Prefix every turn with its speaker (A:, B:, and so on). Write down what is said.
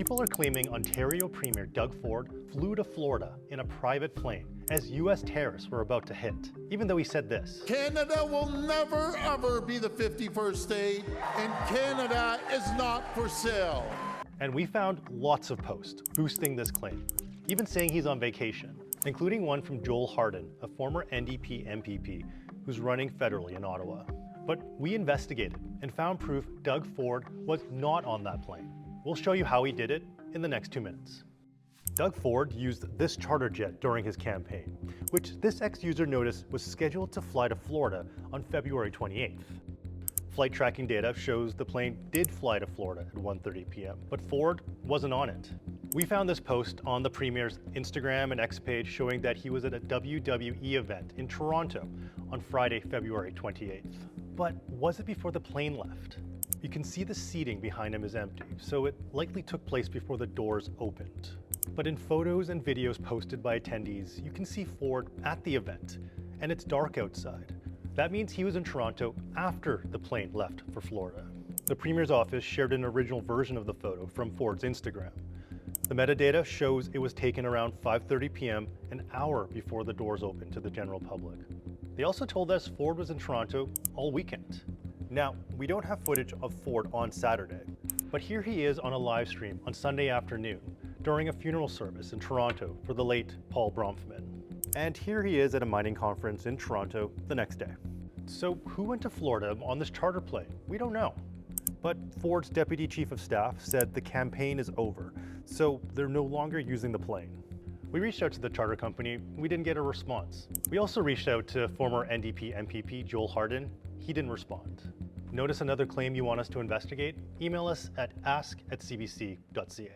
A: People are claiming Ontario Premier Doug Ford flew to Florida in a private plane as U.S. tariffs were about to hit, even though he said this:
B: Canada will never ever be the 51st state, and Canada is not for sale.
A: And we found lots of posts boosting this claim, even saying he's on vacation, including one from Joel Harden, a former NDP MPP who's running federally in Ottawa. But we investigated and found proof Doug Ford was not on that plane. We'll show you how he did it in the next 2 minutes. Doug Ford used this charter jet during his campaign, which this ex-user noticed was scheduled to fly to Florida on February 28th. Flight tracking data shows the plane did fly to Florida at 1:30 p.m., but Ford wasn't on it. We found this post on the Premier's Instagram and X page showing that he was at a WWE event in Toronto on Friday, February 28th. But was it before the plane left? You can see the seating behind him is empty, so it likely took place before the doors opened. But in photos and videos posted by attendees, you can see Ford at the event, and it's dark outside. That means he was in Toronto after the plane left for Florida. The Premier's office shared an original version of the photo from Ford's Instagram. The metadata shows it was taken around 5:30 p.m., an hour before the doors opened to the general public. They also told us Ford was in Toronto all weekend. Now, we don't have footage of Ford on Saturday, but here he is on a live stream on Sunday afternoon during a funeral service in Toronto for the late Paul Bronfman. And here he is at a mining conference in Toronto the next day. So who went to Florida on this charter plane? We don't know. But Ford's deputy chief of staff said the campaign is over, so they're no longer using the plane. We reached out to the charter company, we didn't get a response. We also reached out to former NDP MPP Joel Harden, he didn't respond. Notice another claim you want us to investigate? Email us at ask@cbc.ca.